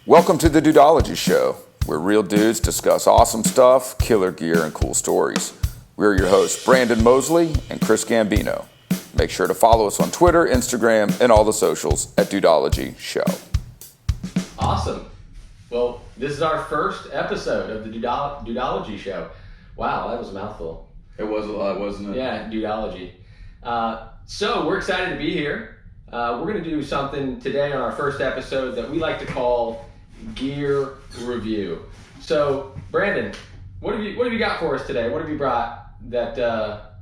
Welcome to the Dudeology Show, where real dudes discuss awesome stuff, killer gear, and cool stories. We're your hosts, Brandon Mosley and Chris Gambino. Make sure to follow us on Twitter, Instagram, and all the socials at Dudeology Show. Awesome. Well, this is our first episode of the Dudeology Show. Wow, that was a mouthful. It was a lot, wasn't it? Yeah, Dudeology. So we're excited to be here. We're going to do something today on our first episode that we like to call gear review. So, Brandon, what have you got for us today? What have you brought that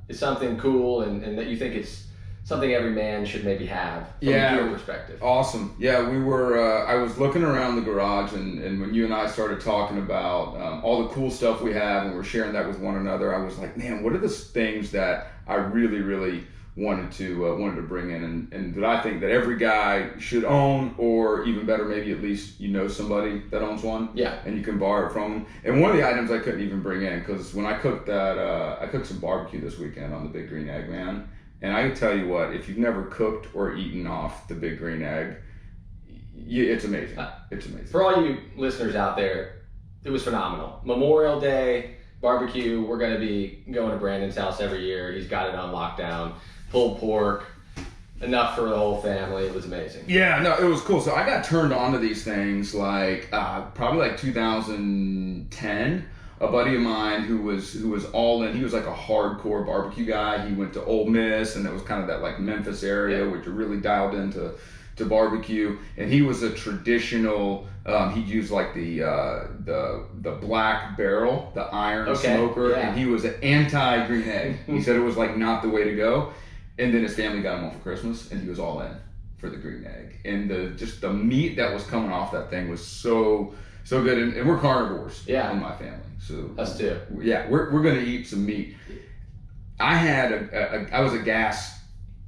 is something cool and that you think it's something every man should maybe have from a gear perspective? Awesome. Yeah, we were. I was looking around the garage, and when you and I started talking about all the cool stuff we have, and we're sharing that with one another, I was like, man, what are the things that I really wanted to bring in, and that I think that every guy should own, or even better, maybe at least somebody that owns one. Yeah. And you can borrow it from them. And one of the items I couldn't even bring in, because when I cooked I cooked some barbecue this weekend on the Big Green Egg, man. And I can tell you what, if you've never cooked or eaten off the Big Green Egg, it's amazing. It's amazing. For all you listeners out there, it was phenomenal. Memorial Day barbecue. We're going to be going to Brandon's house every year. He's got it on lockdown. Pulled pork, enough for the whole family. It was amazing. Yeah, no, it was cool. So I got turned on to these things probably like 2010. A buddy of mine who was all in. He was like a hardcore barbecue guy. He went to Ole Miss, and it was kind of that like Memphis area, which are really dialed into barbecue. And he was a traditional. He'd use like the black barrel, the iron smoker, and he was an anti green egg. He said it was like not the way to go. And then his family got him one for Christmas, and he was all in for the green egg. And the meat that was coming off that thing was so good. And we're carnivores in my family. So us too. Yeah, we're gonna eat some meat. I was a gas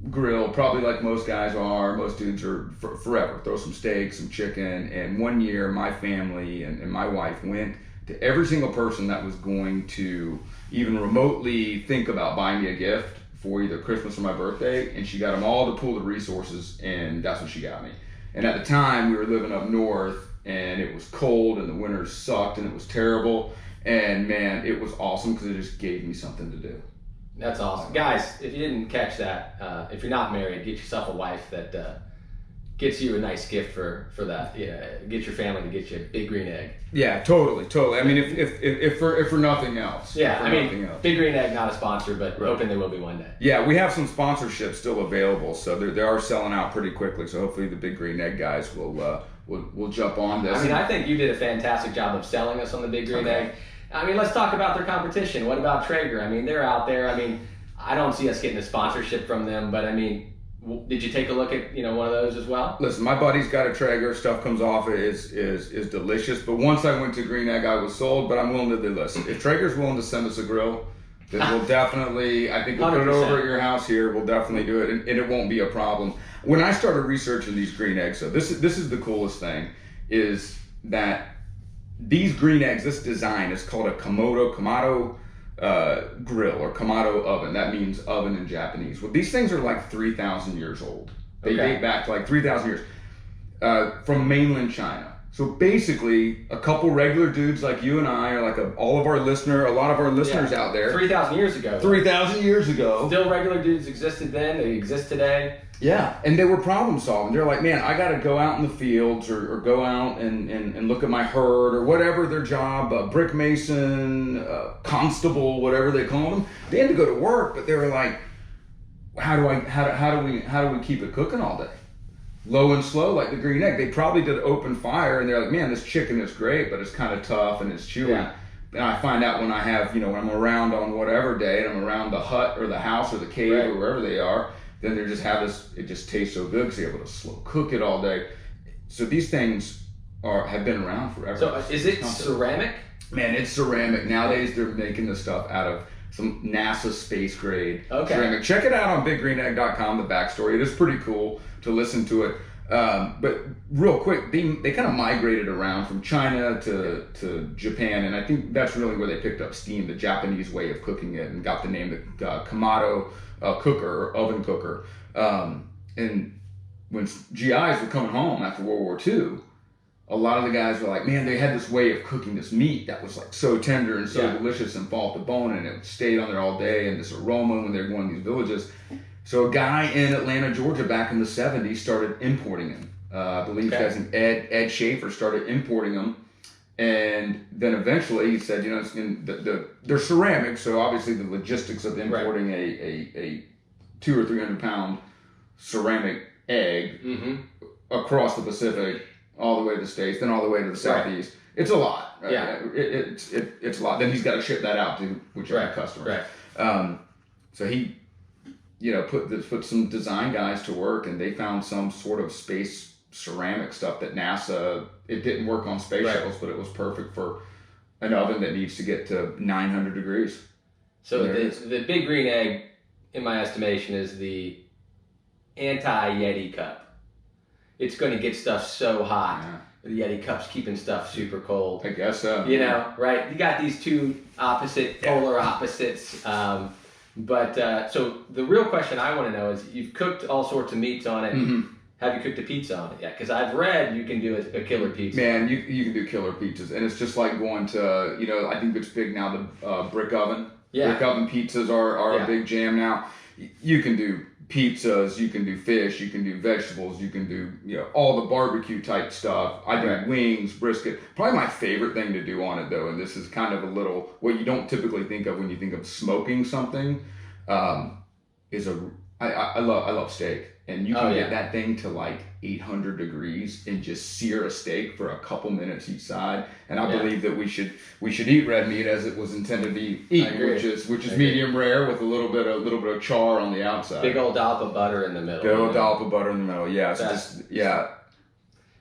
grill, probably like most guys are. Most dudes are forever. Throw some steak, some chicken. And one year, my family and my wife went to every single person that was going to even remotely think about buying me a gift for either Christmas or my birthday, and she got them all to pool the resources, and that's what she got me. And at the time, we were living up north, and it was cold, and the winters sucked, and it was terrible. And man, it was awesome because it just gave me something to do. That's awesome. Guys, if you didn't catch that, if you're not married, get yourself a wife that gets you a nice gift for that. Yeah, get your family to get you a Big Green Egg. Yeah, totally. I mean, if for nothing else. Yeah, Big Green Egg, not a sponsor, but we're hoping they will be one day. Yeah, we have some sponsorships still available, so they are selling out pretty quickly. So hopefully the Big Green Egg guys will jump on this. I mean, I think you did a fantastic job of selling us on the Big Green Egg. I mean, let's talk about their competition. What about Traeger? I mean, they're out there. I mean, I don't see us getting a sponsorship from them, but I mean, did you take a look at one of those as well? Listen, my buddy's got a Traeger. Stuff comes off it is delicious. But once I went to Green Egg, I was sold. But I'm willing to do this. If Traeger's willing to send us a grill, then we'll definitely. I think we'll 100%. Put it over at your house here. We'll definitely do it, and it won't be a problem. When I started researching these Green Eggs, so this is the coolest thing, is that these Green Eggs, this design is called a Kamado grill or Kamado oven. That means oven in Japanese. Well, these things are like 3,000 years old. They date back to like 3,000 years from mainland China. So basically, a couple regular dudes like you and I, or like a lot of our listeners out there. 3,000 years ago. 3,000 years ago. Still regular dudes existed then, they exist today. Yeah, and they were problem solving. They're like, man, I got to go out in the fields or go out and look at my herd or whatever their job, brick mason, constable, whatever they call them. They had to go to work, but they were like, how do we keep it cooking all day? Low and slow, like the Green Egg. They probably did open fire, and they're like, man, this chicken is great, but it's kind of tough and it's chewy. Yeah. And I find out when I have, when I'm around on whatever day, and I'm around the hut or the house or the cave or wherever they are, then they just have this, it just tastes so good because they're able to slow cook it all day. So these things have been around forever. So is it ceramic? Man, it's ceramic. Nowadays they're making this stuff out of some NASA space grade ceramic. Check it out on biggreenegg.com, the backstory. It is pretty cool to listen to it. But real quick, they kind of migrated around from China to Japan, and I think that's really where they picked up steam, the Japanese way of cooking it, and got the name the Kamado cooker or oven cooker. And when GIs were coming home after World War II, a lot of the guys were like, man, they had this way of cooking this meat that was like so tender and so delicious and fall off the bone, and it stayed on there all day, and this aroma when they're going to these villages. So a guy in Atlanta, Georgia, back in the 70s started importing them. I believe guys named Ed Schaefer started importing them. And then eventually he said, you know, they're ceramic, so obviously the logistics of importing a 200 or 300 pound ceramic egg across the Pacific, all the way to the States, then all the way to the Southeast. It's a lot. Right? Yeah. It's a lot. Then he's got to ship that out to whichever customer. Right. So he, you know, put some design guys to work, and they found some sort of space ceramic stuff that NASA, it didn't work on space shuttles, but it was perfect for an oven that needs to get to 900 degrees. So the big green egg, in my estimation, is the anti-Yeti cup. It's going to get stuff so hot. Yeah. The Yeti cup's keeping stuff super cold. I guess so. You know, right? You got these two polar opposites. But so the real question I want to know is, you've cooked all sorts of meats on it. Have you cooked a pizza on it yet? Because I've read you can do a killer pizza. Man, you can do killer pizzas. And it's just like going to, you know, I think it's big now, the brick oven. Yeah. Brick oven pizzas are a big jam now. You can do pizzas, you can do fish, you can do vegetables, you can do, you know, all the barbecue type stuff. I do wings, brisket. Probably my favorite thing to do on it, though, and this is kind of a little what you don't typically think of when you think of smoking something, is I love steak. And you can get that thing to like 800 degrees and just sear a steak for a couple minutes each side. And I believe that we should eat red meat as it was intended to be eaten, which is medium rare with a little bit of char on the outside. Big old dollop of butter in the middle. Big old dollop of butter in the middle. Yeah.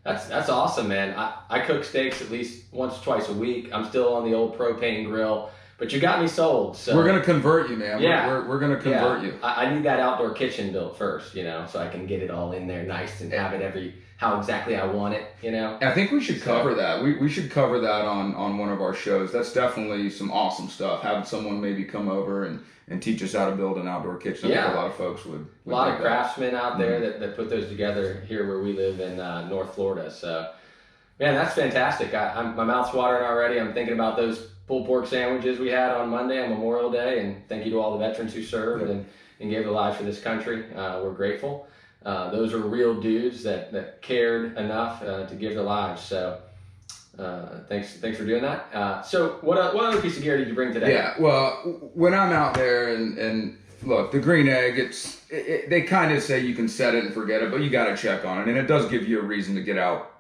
That's awesome, man. I cook steaks at least once or twice a week. I'm still on the old propane grill. But you got me sold. So we're gonna convert you, man. Yeah. We're gonna convert you. I need that outdoor kitchen built first, you know, so I can get it all in there nice and have it how exactly I want it, you know. I think we should cover that. We should cover that on one of our shows. That's definitely some awesome stuff. Having someone maybe come over and teach us how to build an outdoor kitchen. I think a lot of folks would a lot of craftsmen out there that put those together here where we live in North Florida. So, man, that's fantastic. My mouth's watering already. I'm thinking about those pulled pork sandwiches we had on Monday on Memorial Day, and thank you to all the veterans who served and gave their lives for this country. We're grateful. Those are real dudes that cared enough to give their lives. So thanks for doing that. So what other piece of gear did you bring today? Yeah, well, when I'm out there and look, the green egg, they kind of say you can set it and forget it, but you got to check on it, and it does give you a reason to get out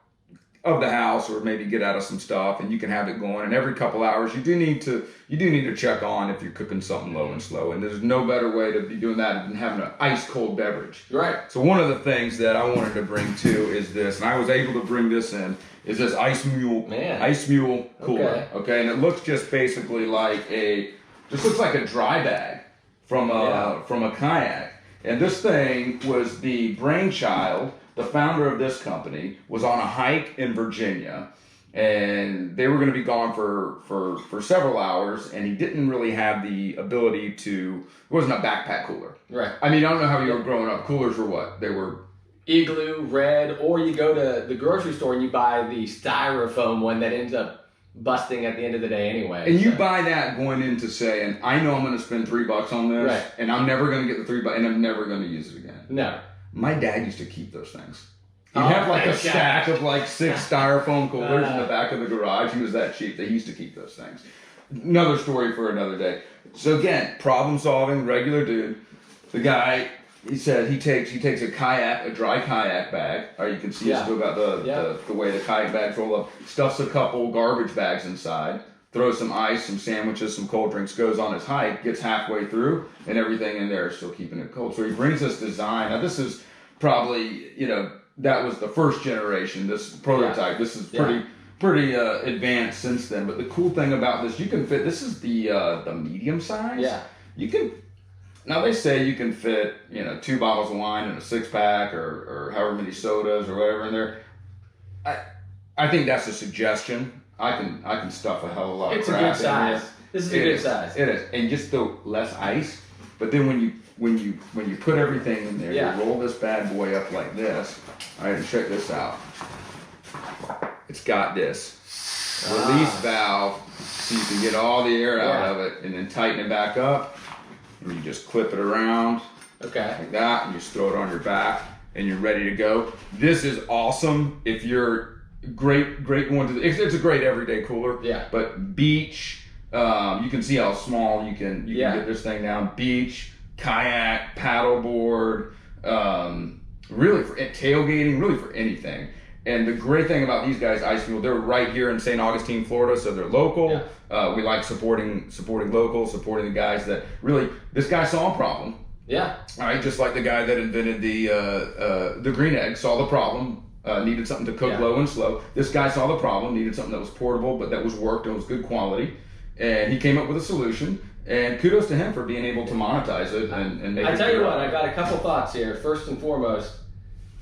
of the house or maybe get out of some stuff, and you can have it going. And every couple hours you do need to check on if you're cooking something low and slow, and there's no better way to be doing that than having an ice cold beverage. Right. So one of the things that I wanted to bring too is this, and I was able to bring this in, is this Ice Mule cooler. Okay, and it looks just basically like looks like a dry bag from a kayak. And this thing was the brainchild. The founder of this company was on a hike in Virginia, and they were going to be gone for several hours, and he didn't really have the ability to. It wasn't a backpack cooler. Right. I mean, I don't know how you were growing up. Coolers were what? They were Igloo, red, or you go to the grocery store and you buy the styrofoam one that ends up busting at the end of the day anyway. And you buy that going into saying, I know I'm going to spend $3 on this, and I'm never going to get the $3, and I'm never going to use it again. No. My dad used to keep those things. He'd have like a stack of like 6 styrofoam coolers in the back of the garage. He was that cheap that he used to keep those things. Another story for another day. So again, problem solving, regular dude. The guy, he said he takes a dry kayak bag. Or you can see it's still got the way the kayak bags roll up. Stuffs a couple garbage bags inside. Throws some ice, some sandwiches, some cold drinks, goes on his hike, gets halfway through, and everything in there is still keeping it cold. So he brings this design. Now this is probably, that was the first generation, this prototype. This is pretty advanced since then. But the cool thing about this, you can fit, this is the medium size. Yeah. You can, now they say you can fit, 2 bottles of wine in a 6-pack or however many sodas or whatever in there. I think that's a suggestion. I can stuff a hell of a lot of crap in here. It's a good size. This is a good size. It is, and just the less ice. But then when you put everything in there, you roll this bad boy up like this. All right, and check this out. it's got this release valve so you can get all the air out of it and then tighten it back up. And you just clip it around like that, and you just throw it on your back and you're ready to go. This is awesome if you're great going to it's a great everyday cooler. Yeah. But beach, you can see how small you can get this thing down. Beach, kayak, paddleboard, really for tailgating, really for anything. And the great thing about these guys, Ice Mule, they're right here in St. Augustine, Florida, so they're local. Yeah. We like supporting locals, supporting the guys that really, this guy saw a problem. Yeah. All right, just like the guy that invented the green egg saw the problem, needed something to cook low and slow. This guy saw the problem, needed something that was portable, but that was worked and was good quality. And he came up with a solution. And kudos to him for being able to monetize it and make it. I tell you what, I got a couple thoughts here. First and foremost,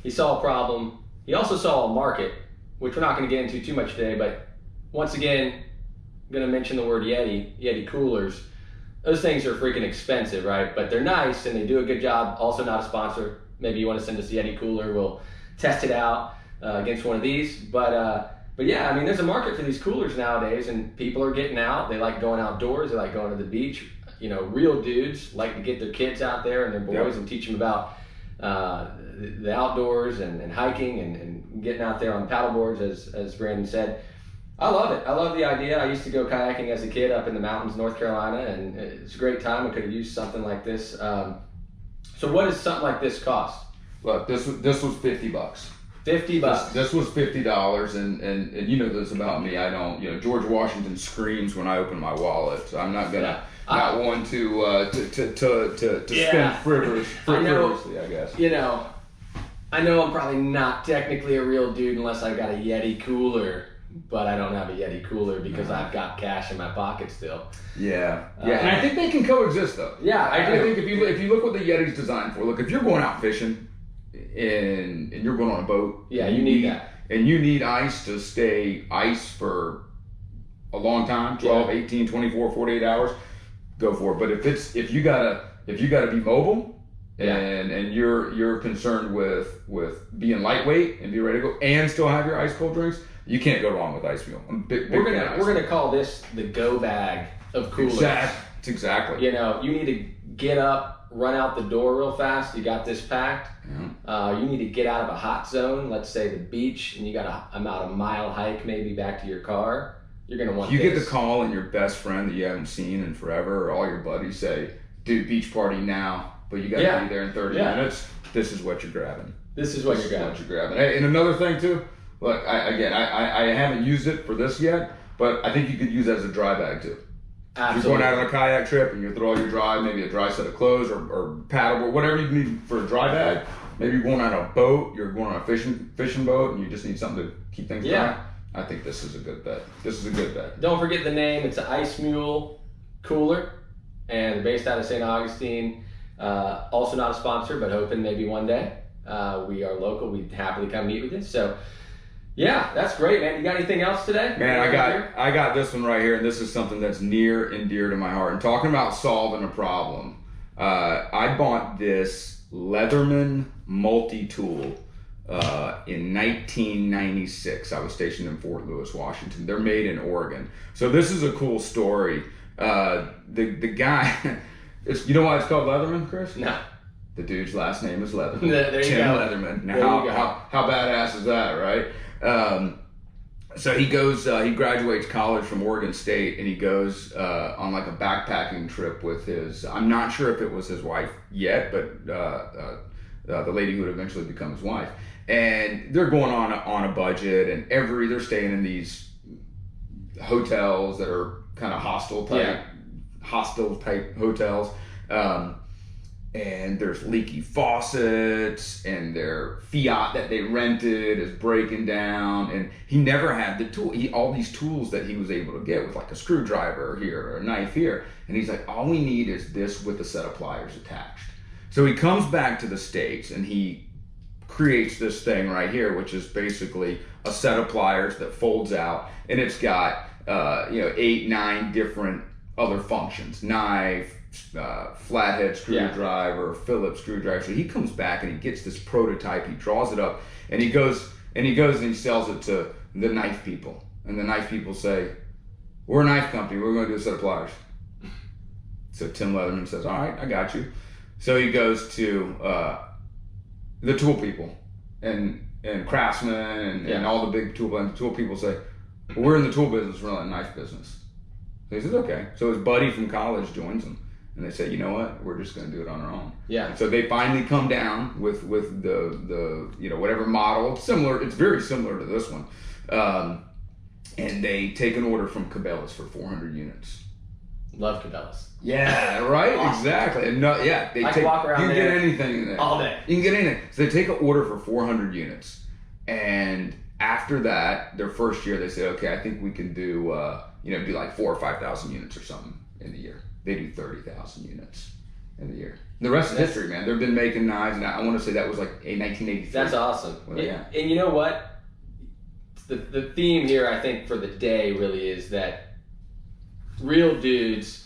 he saw a problem. He also saw a market, which we're not going to get into too much today, but once again, I'm going to mention the word Yeti coolers. Those things are freaking expensive, right? But they're nice and they do a good job. Also not a sponsor. Maybe you want to send us a Yeti cooler. We'll test it out against one of these. But yeah, I mean, there's a market for these coolers nowadays, and people are getting out. They like going outdoors. They like going to the beach. You know, real dudes like to get their kids out there and their boys and teach them about the outdoors and hiking and getting out there on paddle boards, as Brandon said. I love it. I love the idea. I used to go kayaking as a kid up in the mountains, North Carolina, and it's a great time. I could have used something like this. So what does something like this cost? Look, this was $50. $50. This was $50, and you know this about me. I don't, George Washington screams when I open my wallet, so I'm not gonna not one to spend frivolously, I guess. I know I'm probably not technically a real dude unless I got a Yeti cooler, but I don't have a Yeti cooler because I've got cash in my pocket still. Yeah, and I think they can coexist though. Yeah, I think if you look what the Yeti's designed for, look, if you're going out fishing and you're going on a boat, you need that. And you need ice to stay ice for a long time, 12, 18, 24, 48 hours, go for it. But if you gotta be mobile and you're concerned with being lightweight and be ready to go and still have your ice cold drinks, you can't go wrong with Ice Mule. We're gonna call this the go bag of coolers. Exactly. You need to get up, run out the door real fast. You got this packed. Yeah. You need to get out of a hot zone, let's say the beach, and you got about a mile hike maybe back to your car. You're gonna want. You get the call, and your best friend that you haven't seen in forever, or all your buddies say, "Dude, beach party now," but you got to be there in 30 minutes. This is what you're grabbing. Hey, and another thing too. Look, I haven't used it for this yet, but I think you could use it as a dry bag too. Absolutely. If you're going out on a kayak trip and you throw all your dry, maybe a dry set of clothes or paddleboard, whatever you need for a dry bag. Maybe you're going on a boat, you're going on a fishing boat, and you just need something to keep things dry. I think this is a good bet. Don't forget the name. It's an Ice Mule cooler, and they're based out of St. Augustine. Also not a sponsor, but hoping maybe one day. We are local. We'd happily come meet with you. So, yeah, that's great, man. You got anything else today? Man, I got this one right here, and this is something that's near and dear to my heart. And talking about solving a problem, I bought this Leatherman multi-tool in 1996. I was stationed in Fort Lewis, Washington. They're made in Oregon. So this is a cool story. The guy, you know why it's called Leatherman, Chris? No. The dude's last name is Leatherman. There you Tim go. Leatherman. Now, how badass is that, right? So he goes, he graduates college from Oregon State, and he goes on like a backpacking trip with his, I'm not sure if it was his wife yet, but the lady who would eventually become his wife. And they're going on a budget, and they're staying in these hotels that are kind of hostel type hotels. And there's leaky faucets, and their Fiat that they rented is breaking down, and he never had the tool. All these tools that he was able to get with like a screwdriver here or a knife here, and he's like, all we need is this with a set of pliers attached. So he comes back to the States and he creates this thing right here, which is basically a set of pliers that folds out, and it's got 8, 9 different other functions: knife, flathead screwdriver, Phillips screwdriver. So he comes back and he gets this prototype, he draws it up, and he goes and he sells it to the knife people. And the knife people say, we're a knife company, we're going to do a set of pliers. So Tim Leatherman says, all right, I got you. So he goes to the tool people and Craftsman and all the big tool people say, well, we're in the tool business, we're not in the knife business. So he says, okay. So his buddy from college joins him. And they say, you know what? We're just going to do it on our own. Yeah. And so they finally come down with the whatever model. It's similar. It's very similar to this one. And they take an order from Cabela's for 400 units. Love Cabela's. Yeah, right. Awesome. Exactly. And they I can walk around you can there get anything in there all day. You can get anything. So they take an order for 400 units, and after that, their first year, they say, okay, I think we can do do like 4,000 or 5,000 units or something in the year. They do 30,000 units in the year. The rest is history, man. They've been making knives, and I want to say that was like a 1983. That's awesome. And you know what? The theme here, I think, for the day really is that real dudes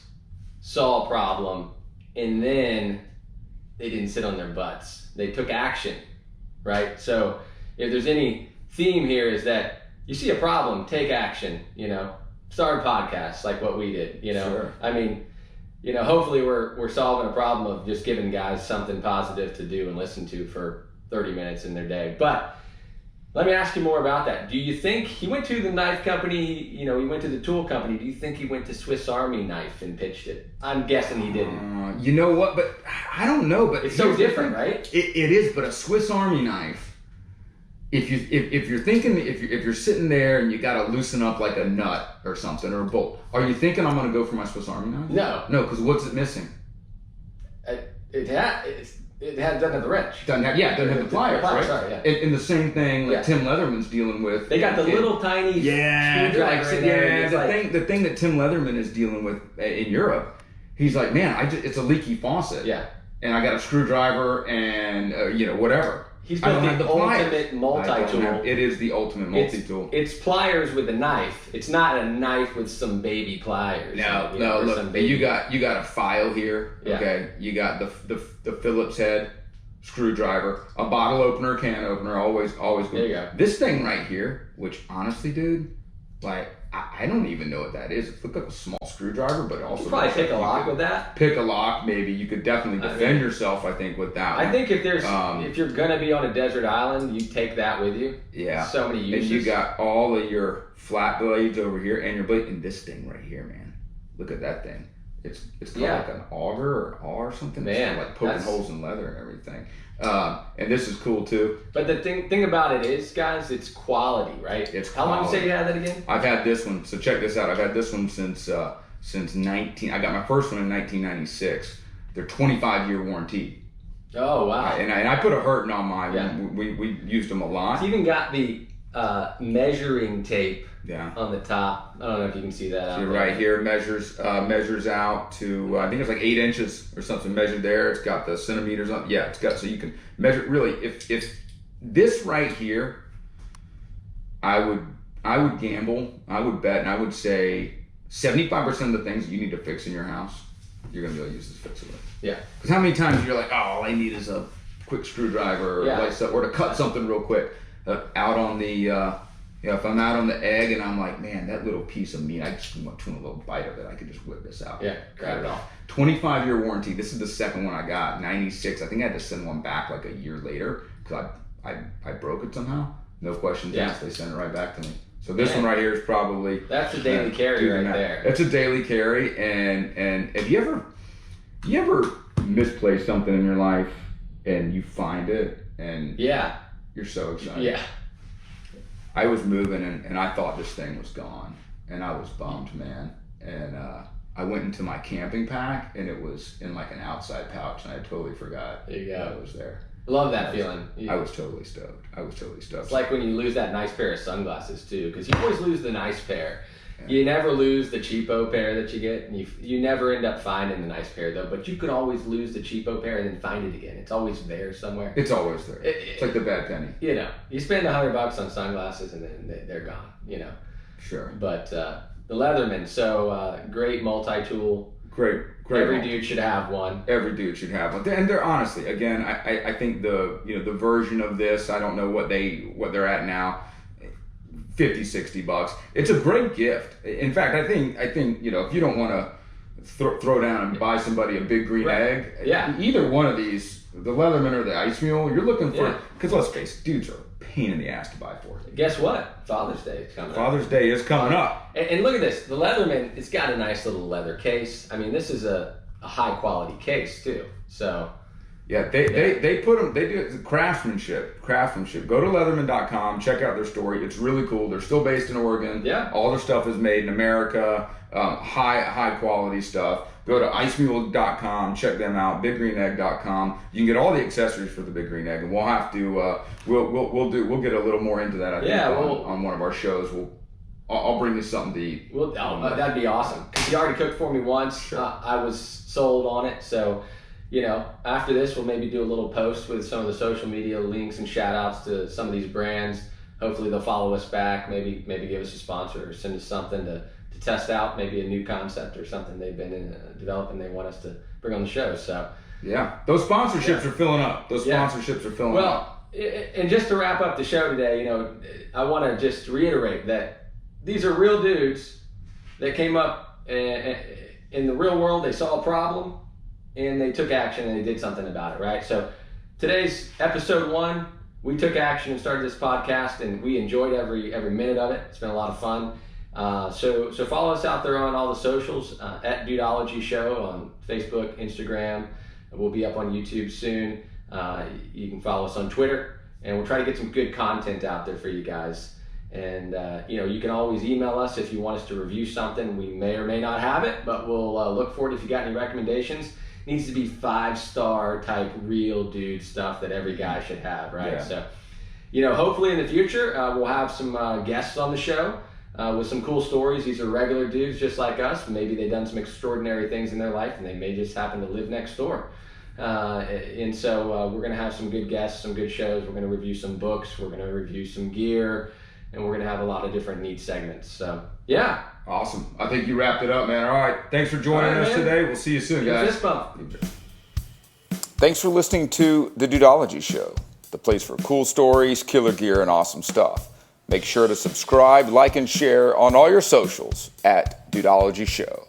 saw a problem, and then they didn't sit on their butts. They took action, right? So if there's any theme here is that you see a problem, take action, start a podcast like what we did, Sure. I mean, hopefully we're solving a problem of just giving guys something positive to do and listen to for 30 minutes in their day. But let me ask you more about that. Do you think he went to the knife company, he went to the tool company, do you think he went to Swiss Army Knife and pitched it? I'm guessing he didn't. You know what? But I don't know. But it's so different, right? It is, but a Swiss Army knife, if you're sitting there and you got to loosen up like a nut or something or a bolt, are you thinking I'm going to go for my Swiss Army knife? No, because what's it missing? It doesn't have the wrench. Doesn't have the pliers, right? Sorry, yeah. And the same thing like Tim Leatherman's dealing with. They got the little tiny screwdriver in there. The thing that Tim Leatherman is dealing with in Europe, he's like, man, it's a leaky faucet. Yeah. And I got a screwdriver and whatever. He's built the ultimate multi-tool. It is the ultimate multi-tool. It's pliers with a knife. It's not a knife with some baby pliers. No. Look, you got a file here. Yeah. Okay, you got the Phillips head screwdriver, a bottle opener, can opener. Always good. There you go. This thing right here, which honestly, dude, like I don't even know what that is. It looks like a small screwdriver, but also you probably pick a lock with that. Pick a lock, maybe. You could definitely defend yourself, I think, with that one. I think if you're gonna be on a desert island, you take that with you. Yeah. So many uses. And you got all of your flat blades over here, and your blade, and this thing right here, man. Look at that thing. It's called like an auger or awl or something. Man, it's like poking holes in leather and everything. And this is cool too. But the thing about it is, guys, it's quality, right? It's How long you say you had that again? I've had this one. So check this out. I've had this one since I got my first one in 1996. They're 25-year warranty. Oh wow! And I put a hurting on mine. Yeah. We used them a lot. It's even got the measuring tape. Yeah. On the top. I don't know if you can see that. So right here measures out to I think it's like 8 inches or something measured there. It's got the centimeters on. Yeah, it's got so you can measure really. If this right here, I would gamble. I would bet, and I would say 75% of the things you need to fix in your house, you're gonna be able to use this fix with. Yeah. Because how many times you're like, oh, all I need is a quick screwdriver or to cut something real quick out on the. If I'm out on the egg and I'm like, man, that little piece of meat, I just want to a little bite of it. I could just whip this out. Yeah, grab it off. 25-year warranty. This is the second one I got, 96. I think I had to send one back like a year later because I broke it somehow. No questions asked. They sent it right back to me. So this one right here is probably that's a daily carry right there. It's a daily carry, and if you ever misplace something in your life and you find it and you're so excited. Yeah. I was moving and I thought this thing was gone and I was bummed, man. And I went into my camping pack and it was in like an outside pouch and I totally forgot that it was there. Love that feeling. I was totally stoked. It's like when you lose that nice pair of sunglasses too, because you always lose the nice pair. Yeah. You never lose the cheapo pair that you get, and you never end up finding the nice pair though. But you could always lose the cheapo pair and then find it again. It's always there somewhere. It's always there. It's like the bad penny. You spend $100 on sunglasses and then they're gone. Sure. But the Leatherman, so great multi-tool. Great. Every dude should have one. Every dude should have one. And they're honestly, again, I think the version of this, I don't know what they're at now. 50, $60. It's a great gift. In fact, I think if you don't want to throw down and buy somebody a big green egg, either one of these, the Leatherman or the Ice Mule, you're looking for, because let's face it, dudes are a pain in the ass to buy for. Guess what? Father's Day is coming up. Father's Day is coming up. And look at this. The Leatherman, it's got a nice little leather case. I mean, this is a high quality case too. So yeah, they put them, they do craftsmanship. Go to Leatherman.com, check out their story. It's really cool. They're still based in Oregon. Yeah. All their stuff is made in America. High quality stuff. Go to icemule.com, check them out. BigGreenEgg.com. You can get all the accessories for the Big Green Egg, and we'll have to we'll get a little more into that. I think on one of our shows. I'll bring you something to eat. That'd be awesome. Because you already cooked for me once. Sure. I was sold on it. So, after this, we'll maybe do a little post with some of the social media links and shout outs to some of these brands. Hopefully they'll follow us back. Maybe give us a sponsor or send us something to test out, maybe a new concept or something they've been developing they want us to bring on the show. So yeah, those sponsorships are filling up. Well, and just to wrap up the show today, I want to just reiterate that these are real dudes that came up in the real world. They saw a problem and they took action and they did something about it, right? So today's episode 1, we took action and started this podcast, and we enjoyed every minute of it. It's been a lot of fun. So follow us out there on all the socials, at Dudeology Show on Facebook, Instagram. We'll be up on YouTube soon. You can follow us on Twitter, and we'll try to get some good content out there for you guys. And you can always email us if you want us to review something. We may or may not have it, but we'll look for it. If you got any recommendations, it needs to be 5-star type real dude stuff that every guy should have, right? Yeah. So, hopefully in the future we'll have some guests on the show. With some cool stories. These are regular dudes just like us. Maybe they've done some extraordinary things in their life, and they may just happen to live next door. And so we're going to have some good guests, some good shows. We're going to review some books. We're going to review some gear, and we're going to have a lot of different neat segments. So, yeah. Awesome. I think you wrapped it up, man. All right. Thanks for joining us today. We'll see you soon, guys. Fist bump. Thanks for listening to the Dudeology Show, the place for cool stories, killer gear, and awesome stuff. Make sure to subscribe, like, and share on all your socials at Dudeology Show.